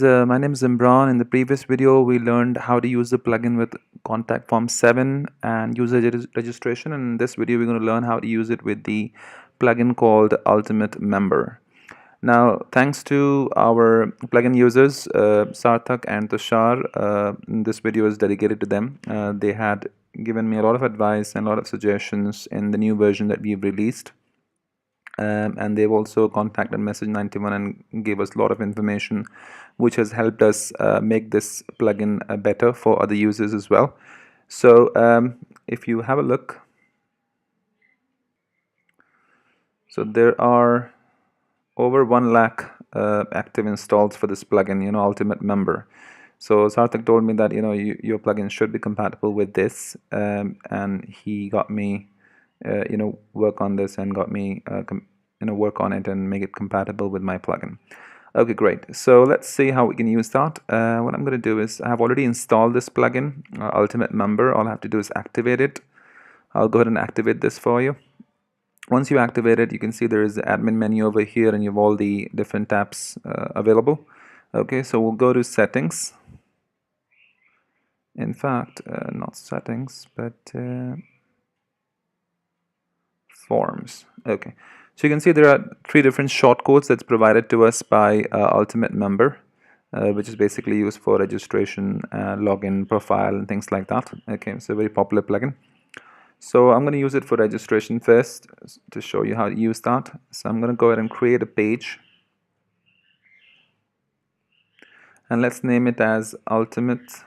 My name is Imran. In the previous video, we learned how to use the plugin with Contact Form 7 and user registration. And in this video, we're going to learn how to use it with the plugin called Ultimate Member. Now, thanks to our plugin users, Sarthak and Tushar, this video is dedicated to them. They had given me a lot of advice and a lot of suggestions in the new version that we've released. And they've also contacted Message 91 and gave us a lot of information which has helped us make this plugin better for other users as well. So if you have a look, so there are over 1 lakh active installs for this plugin, Ultimate Member. So Sarthak told me that your plugin should be compatible with this, and he got me work on this and got me work on it and make it compatible with my plugin. Okay, great. So let's see how we can use that. What I'm going to do is I have already installed this plugin, Ultimate Member. All I have to do is activate it. I'll go ahead and activate this for you. Once you activate it, you can see there is the admin menu over here and you have all the different tabs available. Okay, so we'll go to settings. In fact, not settings, but forms. Okay, so you can see there are 3 different shortcodes that's provided to us by Ultimate Member, which is basically used for registration, login, profile, and things like that. Okay, it's a very popular plugin. So I'm going to use it for registration first to show you how to use that. So I'm going to go ahead and create a page, and let's name it as Ultimate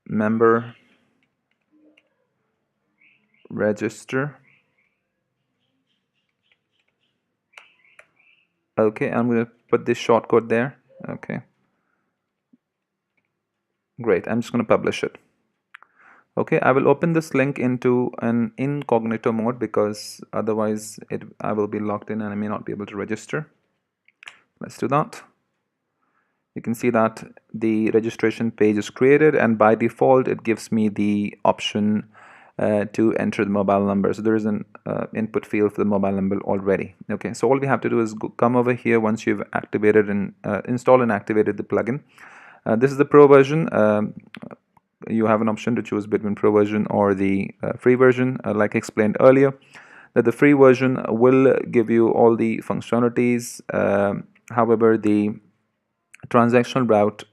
Member Register. Okay, I'm going to put this shortcode there. Okay, great. I'm just going to publish it. Okay, I will open this link into an incognito mode because otherwise I will be locked in and I may not be able to register. Let's do that. You can see that the registration page is created, and by default it gives me the option to enter the mobile number. So there is an input field for the mobile number already. Okay, so all we have to do is come over here once you've activated and installed and activated the plugin. This is the pro version. You have an option to choose between pro version or the free version. Like I explained earlier, that the free version will give you all the functionalities. However, the transactional route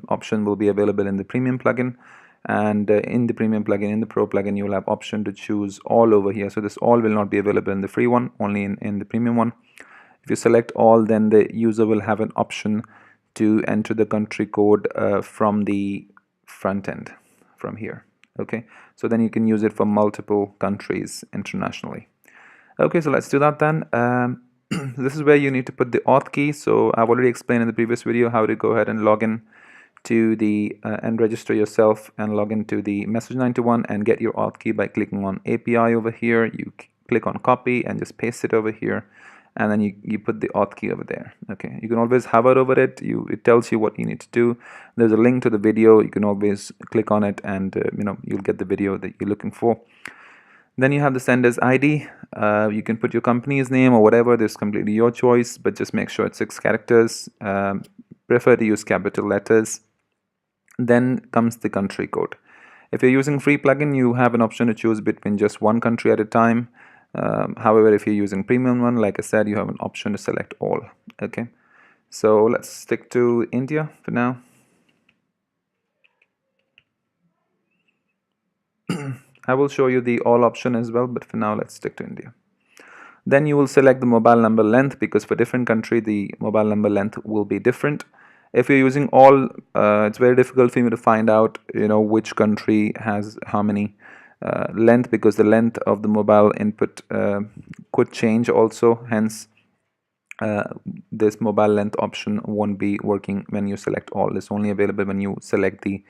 option will be available in the premium plugin, and in the premium plugin, in the pro plugin, you will have option to choose all over here. So this all will not be available in the free one, only in the premium one. If you select all, then the user will have an option to enter the country code from the front end from here. Okay, so then you can use it for multiple countries internationally. Okay, so let's do that then. This is where you need to put the auth key. So I've already explained in the previous video how to go ahead and log in to the and register yourself and log into the Message 91 and get your auth key by clicking on API over here. You click on copy and just paste it over here, and then you put the auth key over there. Okay, you can always hover over it. It tells you what you need to do. There's a link to the video. You can always click on it, and you'll get the video that you're looking for. Then you have the sender's ID. You can put your company's name or whatever. This is completely your choice, but just make sure it's 6 characters. Prefer to use capital letters. Then comes the country code. If you're using free plugin, you have an option to choose between just 1 country at a time. However, if you're using premium one, like I said, you have an option to select all. Okay, so let's stick to India for now. I will show you the all option as well, but for now let's stick to India. Then you will select the mobile number length, because for different country the mobile number length will be different. If you're using all, it's very difficult for you to find out which country has how many length, because the length of the mobile input could change also. Hence this mobile length option won't be working when you select all. It's only available when you select the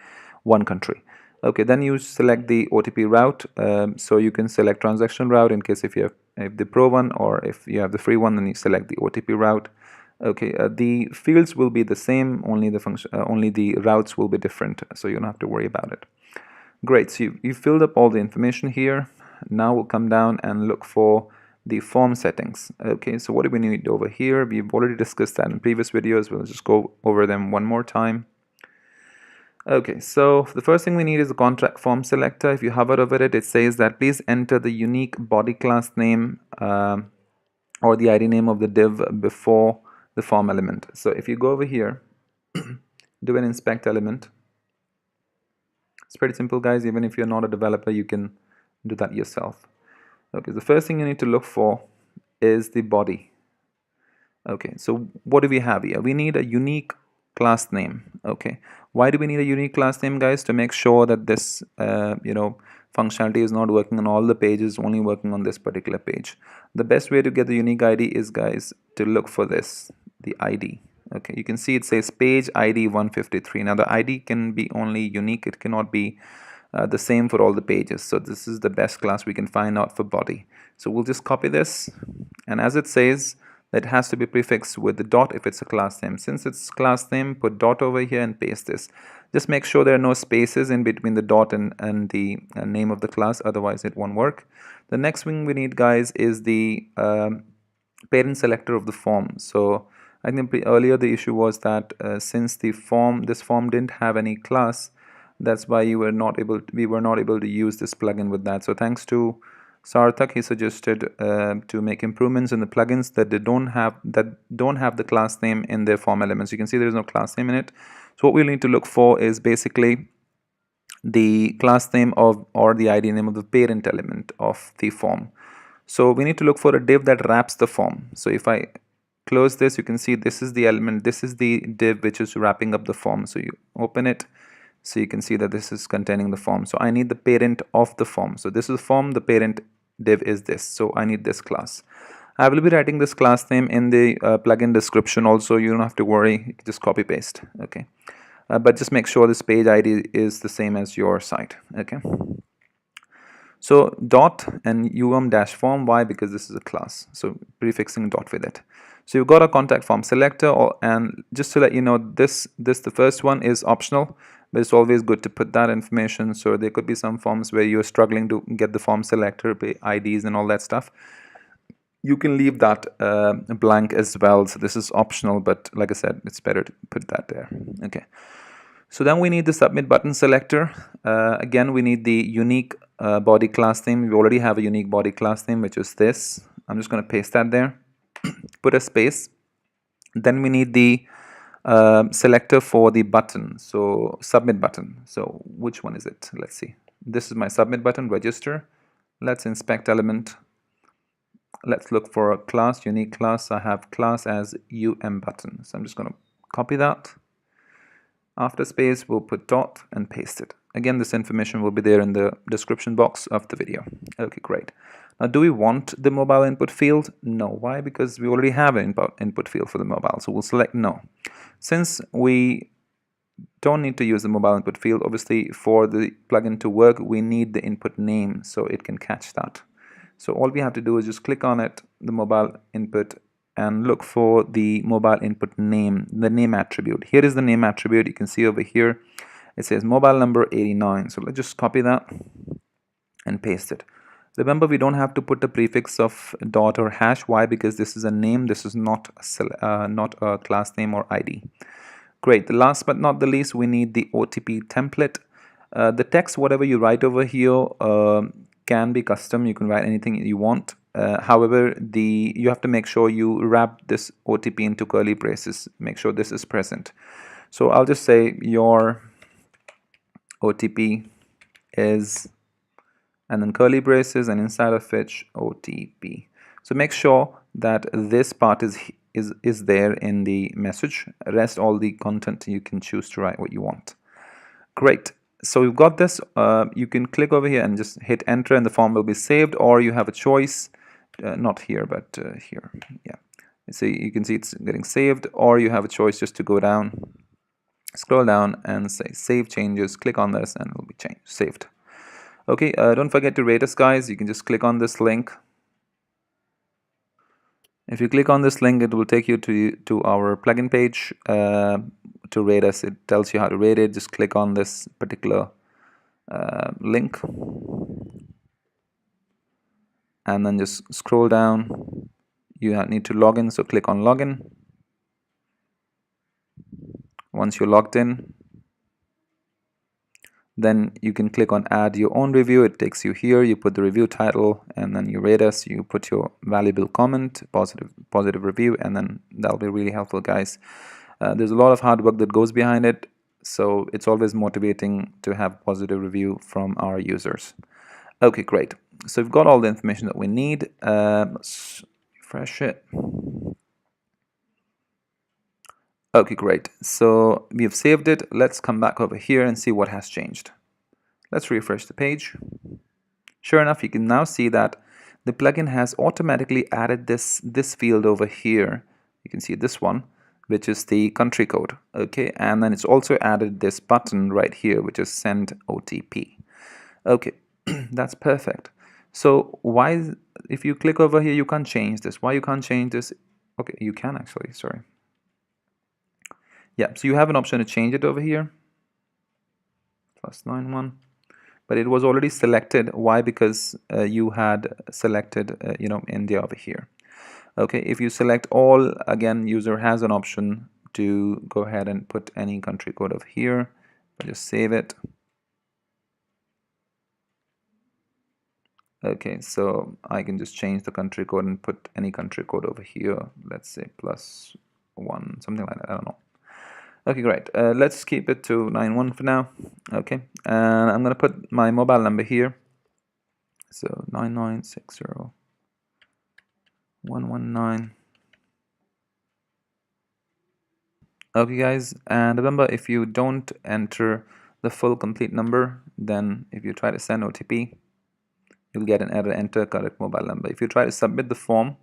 1 country. Okay, then you select the OTP route. So you can select transaction route in case if you have the pro one, or if you have the free one, then you select the OTP route. Okay, the fields will be the same, only the routes will be different, so you don't have to worry about it. Great, so you filled up all the information here. Now we'll come down and look for the form settings. Okay, so what do we need over here? We've already discussed that in previous videos. We'll just go over them one more time. Okay, so the first thing we need is the contract form selector. If you hover over it, it says that please enter the unique body class name or the ID name of the div before the form element. So if you go over here, do an inspect element. It's pretty simple, guys. Even if you're not a developer, you can do that yourself. Okay, the first thing you need to look for is the body. Okay, so what do we have here? We need a unique class name. Okay, why do we need a unique class name, guys? To make sure that this functionality is not working on all the pages, only working on this particular page. The best way to get the unique ID is, guys, to look for this, the ID. Okay, you can see it says page ID 153. Now the ID can be only unique, it cannot be the same for all the pages. So this is the best class we can find out for body. So we'll just copy this, and as it says, that has to be prefixed with the dot if it's a class name. Since it's class name, put dot over here and paste this. Just make sure there are no spaces in between the dot and the name of the class, otherwise it won't work. The next thing we need, guys, is the parent selector of the form. So I think earlier the issue was that since this form didn't have any class, that's why we were not able to use this plugin with that. So thanks to Sarthak, he suggested to make improvements in the plugins that don't have the class name in their form elements. You can see there is no class name in it. So what we need to look for is basically the class name of or the ID name of the parent element of the form. So we need to look for a div that wraps the form. So if I close this, you can see this is the element, this is the div which is wrapping up the form. So you open it, so you can see that this is containing the form. So I need the parent of the form. So this is form, the parent div is this. So I need this class. I will be writing this class name in the plugin description also. You don't have to worry, you can just copy paste. Okay, but just make sure this page ID is the same as your site. Okay, so dot and form. Why? Because this is a class, so prefixing dot with it. So you've got a contact form selector, and just to let you know, the first one is optional, but it's always good to put that information. So there could be some forms where you're struggling to get the form selector, IDs and all that stuff. You can leave that blank as well. So this is optional, but like I said, it's better to put that there. Okay, so then we need the submit button selector. Again, we need the unique body class name. We already have a unique body class name, which is this. I'm just going to paste that there. Put a space. Then we need the selector for the button, so submit button. So which one is it? Let's see. This is my submit button, register. Let's inspect element. Let's look for a class, unique class. I have class as button. So I'm just going to copy that. After space, we'll put dot and paste it. Again, this information will be there in the description box of the video. Okay, great. Now, do we want the mobile input field? No. Why? Because we already have an input field for the mobile. So we'll select no. Since we don't need to use the mobile input field, obviously for the plugin to work, we need the input name so it can catch that. So all we have to do is just click on it, the mobile input, and look for the mobile input name, the name attribute. Here is the name attribute. You can see over here, it says mobile number 89. So let's just copy that and paste it. Remember, we don't have to put a prefix of dot or hash. Why? Because this is a name. This is not a class name or ID. Great. The last but not the least, we need the OTP template. The text, whatever you write over here, can be custom. You can write anything you want. However, you have to make sure you wrap this OTP into curly braces. Make sure this is present. So I'll just say your OTP is, and then curly braces, and inside of which OTP. So make sure that this part is there in the message. Rest all the content you can choose to write what you want. Great. So we've got this. You can click over here and just hit enter, and the form will be saved, or you have a choice. Not here, but here. Yeah. So you can see it's getting saved, or you have a choice just to go down, scroll down, and say save changes. Click on this, and it will be saved. Okay. Don't forget to rate us, guys. You can just click on this link. If you click on this link, it will take you to our plugin page to rate us. It tells you how to rate it. Just click on this particular link, and then just scroll down. You need to log in, so click on login. Once you're logged in, then you can click on add your own review. It takes you here, you put the review title, and then you rate us, you put your valuable comment, positive review, and then that'll be really helpful, guys. There's a lot of hard work that goes behind it, so it's always motivating to have positive review from our users. Okay, great. So we've got all the information that we need. Let's refresh it. Okay, great. So we have saved it. Let's come back over here and see what has changed. Let's refresh the page. Sure enough, you can now see that the plugin has automatically added this field over here. You can see this one, which is the country code. Okay, and then it's also added this button right here, which is send OTP. Okay, that's perfect. So why, if you click over here, you can't change this? Why you can't change this? Okay, you can actually, sorry. Yeah, so you have an option to change it over here, +91, but it was already selected. Why? Because you had selected, India over here. Okay, if you select all, again, user has an option to go ahead and put any country code over here. I'll just save it. Okay, so I can just change the country code and put any country code over here. Let's say +1, something like that, I don't know. Okay, great. Let's keep it to 91 for now. Okay, and I'm gonna put my mobile number here. So 9960-119. Okay, guys, and remember, if you don't enter the full complete number, then if you try to send OTP, you'll get an error, enter correct mobile number. If you try to submit the form,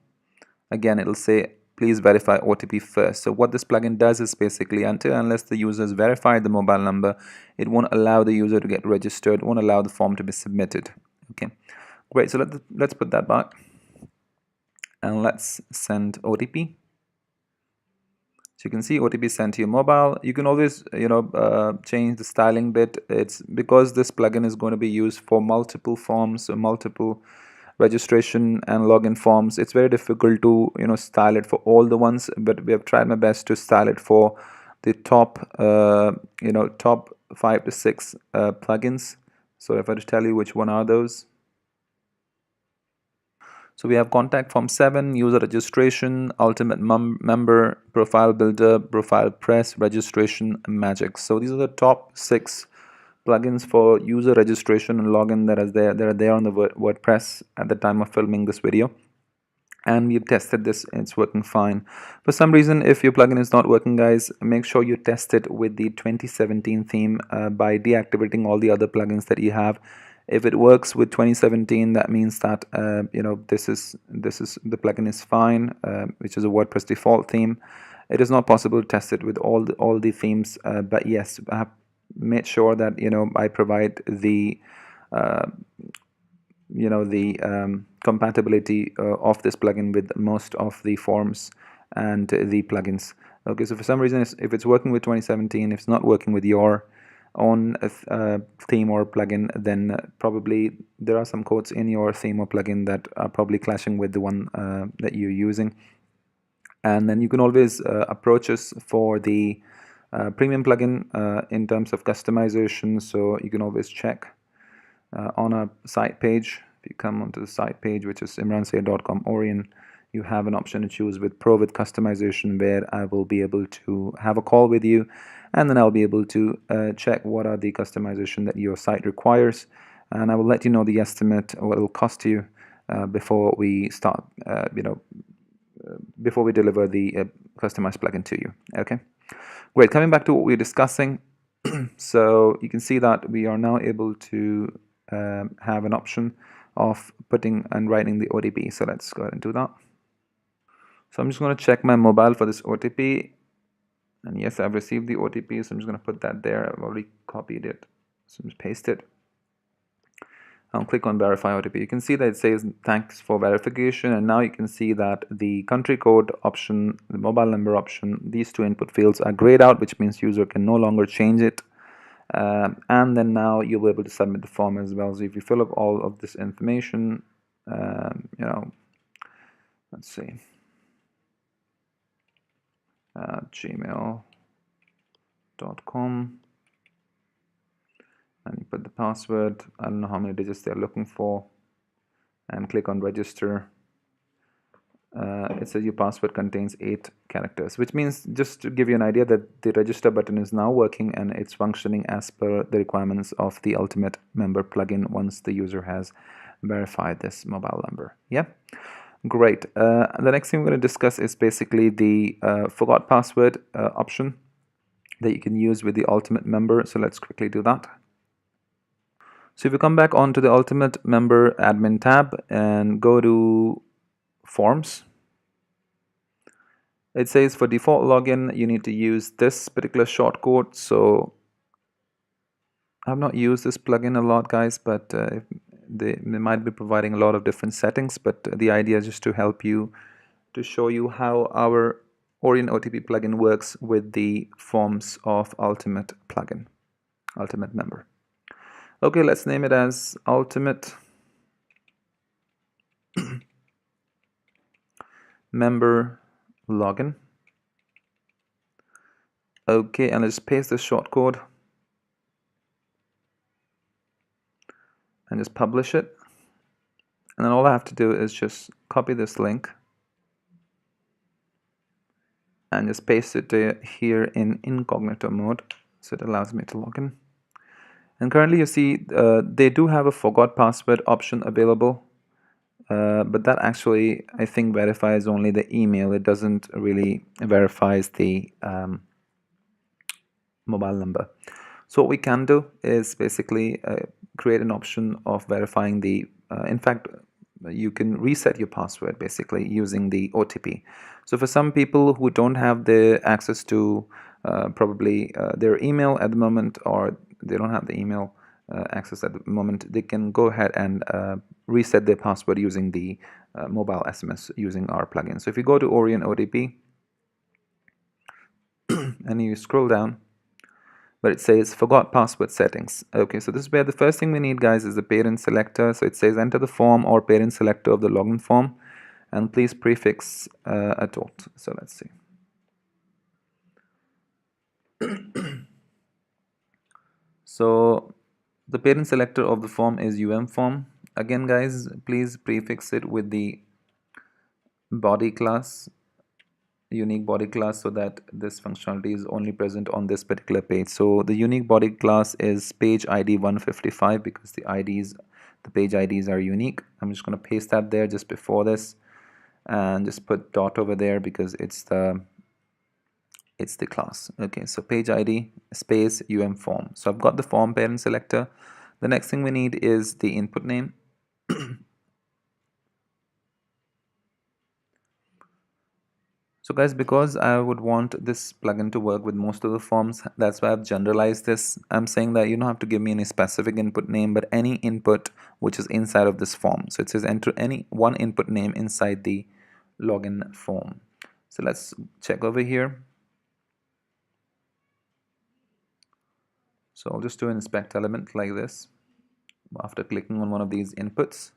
again, it'll say please verify OTP first. So what this plugin does is basically, unless the user has verified the mobile number, it won't allow the user to get registered, it won't allow the form to be submitted. Okay, great. So let's put that back and let's send OTP. So you can see OTP sent to your mobile. You can always change the styling bit. It's because this plugin is going to be used for multiple forms, so multiple registration and login forms. It's very difficult to style it for all the ones, but we have tried my best to style it for the top top 5 to 6 plugins. So if I were to tell you which one are those, so we have contact form 7, user registration, ultimate member, profile builder, profile press, registration, magic. So these are the top 6 plugins for user registration and login that are there on the WordPress at the time of filming this video, and we've tested this and it's working fine. For some reason, if your plugin is not working, guys, make sure you test it with the 2017 theme by deactivating all the other plugins that you have. If it works with 2017, that means that this is the plugin is fine, which is a WordPress default theme. It is not possible to test it with all the themes, but yes, I have made sure that I provide the compatibility of this plugin with most of the forms and the plugins. Okay, so for some reason, if it's working with 2017, if it's not working with your own theme or plugin, then probably there are some codes in your theme or plugin that are probably clashing with the one that you're using. And then you can always approach us for the premium plugin in terms of customization. So you can always check on our site page. If you come onto the site page, which is imransayed.com Orion, you have an option to choose with Pro with customization, where I will be able to have a call with you, and then I'll be able to check what are the customization that your site requires, and I will let you know the estimate, what it will cost you before we start, before we deliver the customized plugin to you. Okay, great. Coming back to what we're discussing, so you can see that we are now able to have an option of putting and writing the OTP. So let's go ahead and do that. So I'm just going to check my mobile for this OTP, and yes, I've received the OTP, so I'm just going to put that there. I've already copied it, so just paste it. I'll click on verify OTP. You can see that it says thanks for verification, and now you can see that the country code option, the mobile number option, these two input fields are grayed out, which means user can no longer change it. And then now you'll be able to submit the form as well. So if you fill up all of this information, you know, let's see, gmail.com, and you put the password. I don't know how many digits they're looking for, and click on register. It says your password contains 8 characters, which means, just to give you an idea, that the register button is now working and it's functioning as per the requirements of the Ultimate Member plugin once the user has verified this mobile number. Yeah, great. The next thing we're going to discuss is basically the forgot password option that you can use with the Ultimate Member. So let's quickly do that. So if you come back onto the Ultimate Member admin tab and go to Forms, it says for default login you need to use this particular shortcode. So I've not used this plugin a lot, guys, but they might be providing a lot of different settings, but the idea is just to help you, to show you how our Orion OTP plugin works with the forms of Ultimate plugin, Ultimate Member. Okay, let's name it as Ultimate Member Login. Okay, and let's paste the shortcode and just publish it. And then all I have to do is just copy this link and just paste it here in incognito mode, so it allows me to log in. And currently you see they do have a forgot password option available, but that actually, I think, verifies only the email. It doesn't really verifies the mobile number. So what we can do is basically create an option of verifying the in fact, you can reset your password basically using the OTP. So for some people who don't have the access to probably their email at the moment, or they don't have the email access at the moment, they can go ahead and reset their password using the mobile SMS using our plugin. So if you go to Orion OTP and you scroll down, but it says forgot password settings. Okay, so this is where the first thing we need, guys, is the parent selector. So it says enter the form or parent selector of the login form and please prefix a dot. So let's see. So the parent selector of the form is form. Again, guys, please prefix it with the body class, unique body class, so that this functionality is only present on this particular page. So the unique body class is page ID 155 because the page IDs are unique. I'm just going to paste that there just before this and just put dot over there because it's the class. Okay, so page ID space form. So I've got the form parent selector. The next thing we need is the input name. So guys, because I would want this plugin to work with most of the forms, that's why I've generalized this. I'm saying that you don't have to give me any specific input name, but any input which is inside of this form. So it says enter any one input name inside the login form. So let's check over here. So I'll just do an inspect element like this. After clicking on one of these inputs,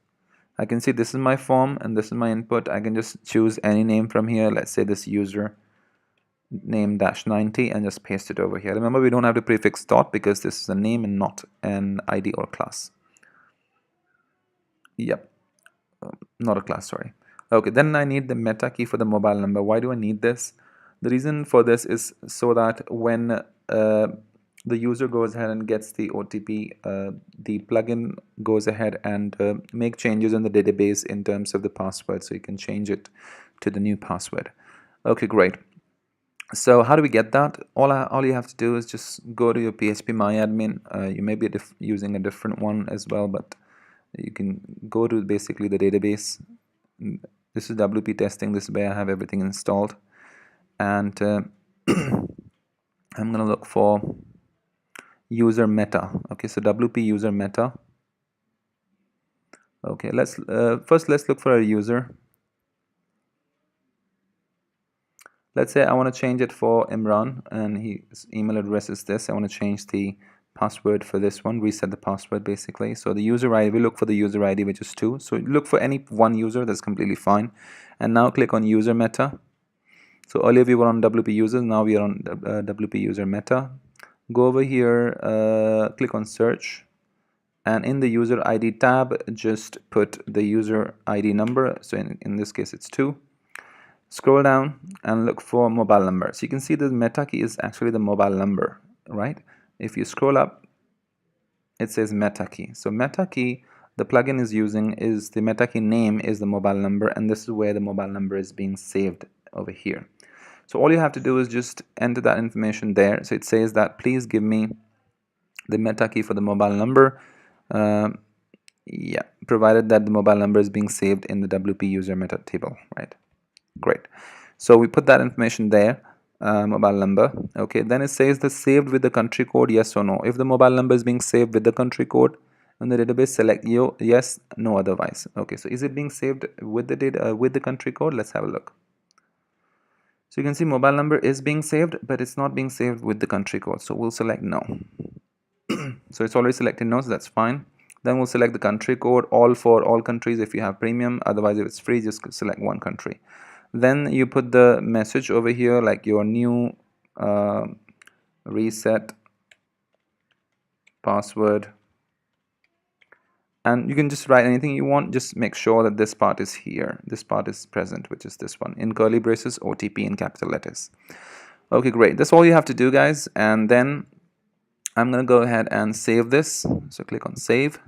I can see this is my form and this is my input. I can just choose any name from here. Let's say this user name -90 and just paste it over here. Remember, we don't have to prefix dot because this is a name and not an ID or class. Yep, not a class, sorry. Okay, then I need the meta key for the mobile number. Why do I need this? The reason for this is so that when the user goes ahead and gets the OTP, the plugin goes ahead and make changes in the database in terms of the password, so you can change it to the new password. Okay, great. So how do we get that? All you have to do is just go to your PHP MyAdmin. You may be using a different one as well, but you can go to basically the database. This is WP testing. This is where I have everything installed, and I'm gonna look for user meta. Okay, so WP user meta. Okay, first let's look for a user. Let's say I want to change it for Imran and his email address is this. I want to change the password for this one, reset the password basically. So the user ID, we look for the user ID, which is 2. So look for any one user, that's completely fine. And now click on user meta. So earlier we were on WP users, now we are on WP user meta. Go over here, click on search, and in the user ID tab, just put the user ID number. So in this case, it's 2. Scroll down and look for mobile number. So you can see the meta key is actually the mobile number, right? If you scroll up, it says meta key. So meta key, the plugin is using, is the meta key name is the mobile number, and this is where the mobile number is being saved over here. So all you have to do is just enter that information there. So it says that please give me the meta key for the mobile number, yeah, provided that the mobile number is being saved in the WP user meta table, right? Great. So we put that information there, mobile number. Okay, then it says the saved with the country code, yes or no. If the mobile number is being saved with the country code in the database, select yes, no, otherwise. Okay, so is it being saved with the data with the country code? Let's have a look. So you can see mobile number is being saved, but it's not being saved with the country code. So we'll select no. So it's already selected no, so that's fine. Then we'll select the country code, all for all countries if you have premium. Otherwise, if it's free, just select one country. Then you put the message over here, like your new reset password, and you can just write anything you want. Just make sure that this part is here, this part is present, which is this one, in curly braces, OTP in capital letters. Okay, great. That's all you have to do, guys. And then I'm gonna go ahead and save this. So click on save.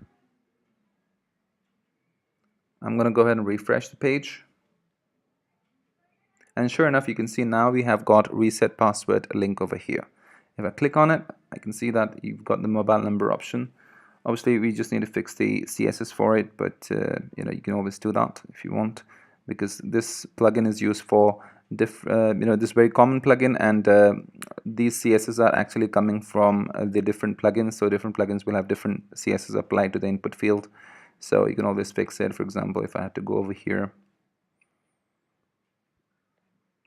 I'm gonna go ahead and refresh the page. And sure enough, you can see now we have got reset password link over here. If I click on it, I can see that you've got the mobile number option. Obviously, we just need to fix the CSS for it, but you know, you can always do that if you want, because this plugin is used for this very common plugin, and these CSS are actually coming from the different plugins. So different plugins will have different CSS applied to the input field. So you can always fix it. For example, if I had to go over here.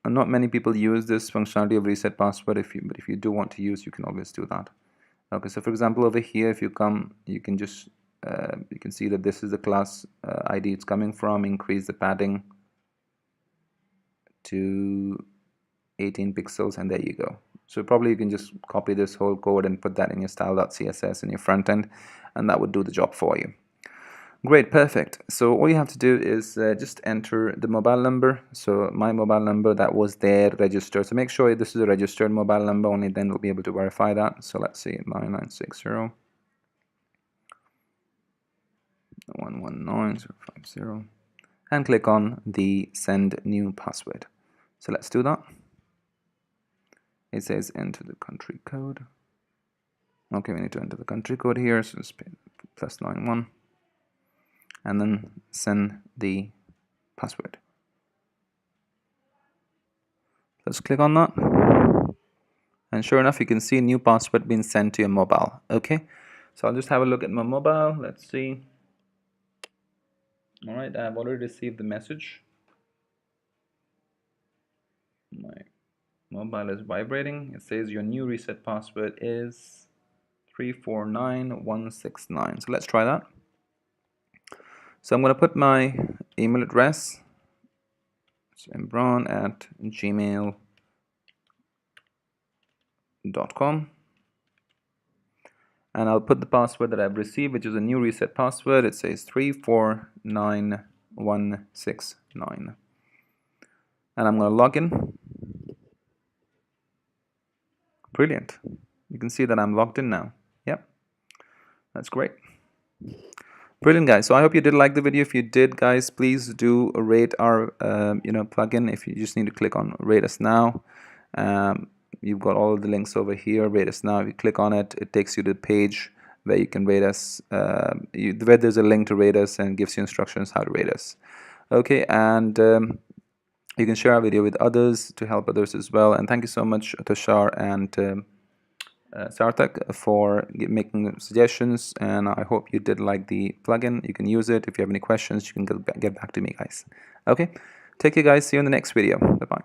And not many people use this functionality of reset password. But if you do want to use, you can always do that. Okay, so for example, over here, if you come, you can just you can see that this is the class ID it's coming from. Increase the padding to 18 pixels, and there you go. So probably you can just copy this whole code and put that in your style.css in your front end, and that would do the job for you. Great, perfect. So all you have to do is just enter the mobile number. So my mobile number that was there registered. So make sure this is a registered mobile number, only then we'll be able to verify that. So let's see, 9960 119050, and click on the send new password. So let's do that. It says enter the country code. Okay, we need to enter the country code here. So just +91. And then send the password. Let's click on that, and sure enough, you can see a new password being sent to your mobile. Okay, so I'll just have a look at my mobile. Let's see. All right, I've already received the message. My mobile is vibrating. It says your new reset password is 349169. So let's try that. So I'm going to put my email address, so imran@gmail.com, and I'll put the password that I've received, which is a new reset password. It says 349169, and I'm going to log in. Brilliant. You can see that I'm logged in now. Yep, that's great. Brilliant, guys. So I hope you did like the video. If you did, guys, please do rate our plugin. If you just need to click on rate us now, you've got all the links over here. Rate us now. If you click on it, it takes you to the page where you can rate us, where there's a link to rate us and gives you instructions how to rate us. Okay, and you can share our video with others to help others as well. And thank you so much, Tushar and Sarthak, for making suggestions, and I hope you did like the plugin. You can use it. If you have any questions, you can get back to me, guys. Okay, take care, guys. See you in the next video. Bye bye.